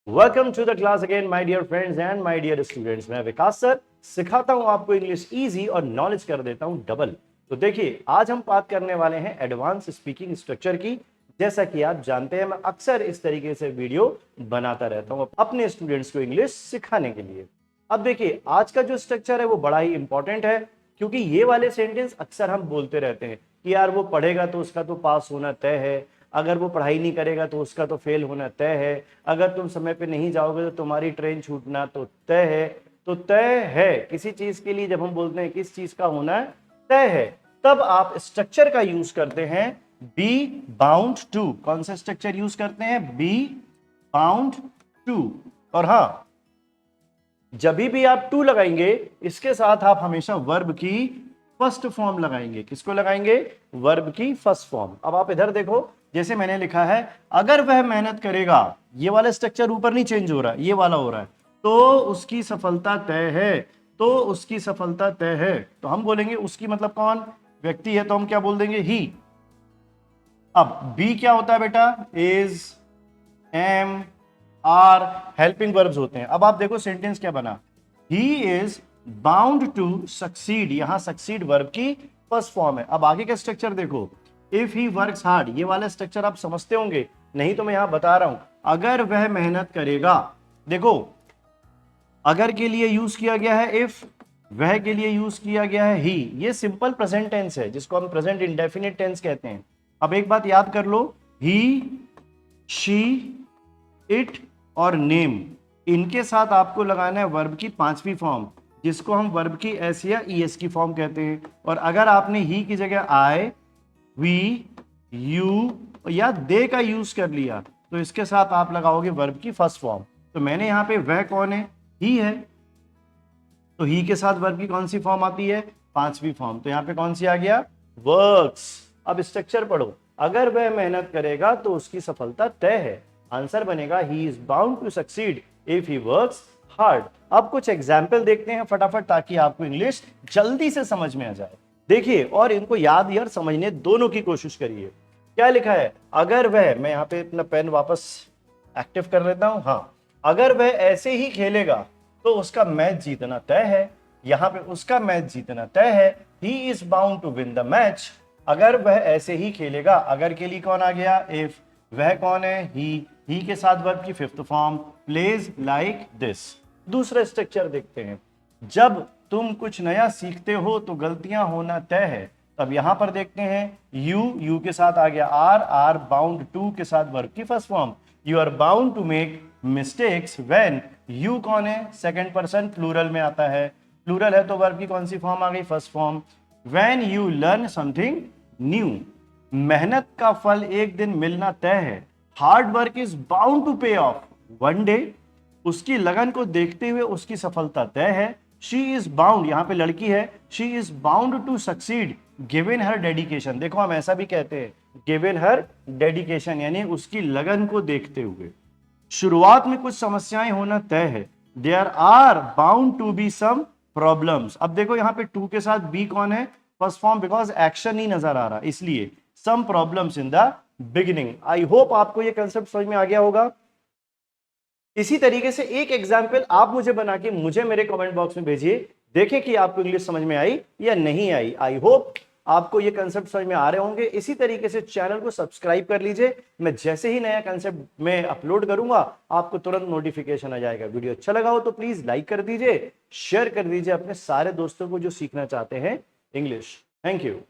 Welcome to the class again my dear friends and my dear students. मैं Vikas sir सिखाता हूं आपको English easy और नॉलेज कर देता हूं डबल। तो देखिए, आज हम बात करने वाले हैं एडवांस स्पीकिंग स्ट्रक्चर की। जैसा कि आप जानते हैं, मैं अक्सर इस तरीके से वीडियो बनाता रहता हूं अपने स्टूडेंट्स को इंग्लिश सिखाने के लिए। अब देखिए, आज का जो स्ट्रक्चर है वो बड़ा ही इंपॉर्टेंट है, क्योंकि ये वाले सेंटेंस अक्सर हम बोलते रहते हैं कि यार वो पढ़ेगा तो उसका तो पास होना तय है, अगर वो पढ़ाई नहीं करेगा तो उसका तो फेल होना तय है, अगर तुम समय पे नहीं जाओगे तो तुम्हारी ट्रेन छूटना तो तय है। तो तय है किसी चीज के लिए, जब हम बोलते हैं किस चीज का होना तय है, तब आप स्ट्रक्चर का यूज करते हैं बी बाउंड टू। कौन सा स्ट्रक्चर यूज करते हैं? Be bound to. और हाँ, जब भी आप टू लगाएंगे, इसके साथ आप हमेशा वर्ब की फर्स्ट फॉर्म लगाएंगे। किसको लगाएंगे? वर्ब की फर्स्ट फॉर्म। अब आप इधर देखो, जैसे मैंने लिखा है, अगर वह मेहनत करेगा, ये वाला स्ट्रक्चर ऊपर नहीं चेंज हो रहा है, ये वाला हो रहा है, तो उसकी सफलता तय है। तो उसकी सफलता तय है, तो हम बोलेंगे उसकी मतलब कौन? व्यक्ति है, तो हम क्या बोल देंगे? ही। अब बी क्या होता है बेटा? Is, am, are helping verbs होते हैं। अब आप देखो सेंटेंस क्या बना, he is bound to succeed. यहां सक्सीड वर्ब की फर्स्ट फॉर्म है। अब आगे का स्ट्रक्चर देखो, इफ ही वर्क्स हार्ड। ये वाला स्ट्रक्चर आप समझते होंगे, नहीं तो मैं यहां बता रहा हूं। अगर वह मेहनत करेगा, देखो अगर के लिए यूज किया गया है इफ, वह के लिए यूज किया गया है ही। ये सिंपल प्रेजेंट टेंस है, जिसको हम प्रेजेंट इंडेफिनिट टेंस कहते हैं। अब एक बात याद कर लो, ही, शी, इट और नेम, इनके साथ आपको लगाना है वर्ब की पांचवी फॉर्म, जिसको हम वर्ब की एस या ईएस की फॉर्म कहते हैं। और अगर आपने ही की जगह आई, वी, यू या दे का यूज कर लिया, तो इसके साथ आप लगाओगे वर्ब की फर्स्ट फॉर्म। तो मैंने यहां पे वह कौन है? ही है, तो ही के साथ वर्ब की कौन सी फॉर्म आती है? पांचवी फॉर्म। तो यहां पे कौन सी आ गया? वर्क्स। अब स्ट्रक्चर पढ़ो, अगर वह मेहनत करेगा तो उसकी सफलता तय है। आंसर बनेगा he is bound to succeed if he works hard. अब कुछ एग्जाम्पल देखते हैं फटाफट, ताकि आपको इंग्लिश जल्दी से समझ में आ जाए। देखिए, और इनको याद यार समझने दोनों की कोशिश करिए। क्या लिखा है? अगर वह, मैं यहाँ पे अपना पेन वापस एक्टिव कर लेता हूं। हाँ, अगर वह ऐसे ही खेलेगा तो उसका मैच जीतना तय है। यहां पे उसका मैच जीतना तय है, he is bound to win the match. अगर वह ऐसे ही खेलेगा, अगर के लिए कौन आ गया? इफ। वह कौन है? ही के साथ वर्ब की fifth form, plays like this. दूसरा स्ट्रक्चर देखते हैं, जब तुम कुछ नया सीखते हो तो गलतियां होना तय है। तब यहां पर देखते हैं, यू के साथ आ गया आर बाउंड टू के साथ वर्ब की first form. You are bound to make mistakes when. You कौन है? सेकंड पर्सन प्लूरल में आता है, प्लूरल है तो वर्ब की कौन सी फॉर्म आ गई? First form. When you learn something new, मेहनत का फल एक दिन मिलना तय है। Hard work is bound to pay off one day, उसकी लगन को देखते हुए उसकी सफलता तय है। शी इज बाउंड, यहां पे लड़की है, she is bound to succeed given her dedication. देखो हम ऐसा भी कहते हैं, गिवन हर डेडिकेशन, यानी उसकी लगन को देखते हुए। शुरुआत में कुछ समस्याएं होना तय है, there are bound to be some problems. अब देखो यहां पे टू के साथ बी कौन है? फर्स्ट फॉर्म, बिकॉज एक्शन नहीं नजर आ रहा, इसलिए some problems in the beginning. I hope आपको ये कंसेप्ट समझ में आ गया होगा। इसी तरीके से एक एग्जाम्पल आप मुझे बना के मुझे मेरे कमेंट बॉक्स में भेजिए, देखें कि आपको इंग्लिश समझ में आई या नहीं आई। आई होप आपको ये कंसेप्ट समझ में आ रहे होंगे। इसी तरीके से चैनल को सब्सक्राइब कर लीजिए, मैं जैसे ही नया कंसेप्ट में अपलोड करूंगा आपको तुरंत नोटिफिकेशन आ जाएगा। वीडियो अच्छा लगा हो तो प्लीज लाइक कर दीजिए, शेयर कर दीजिए अपने सारे दोस्तों को जो सीखना चाहते हैं इंग्लिश। Thank you.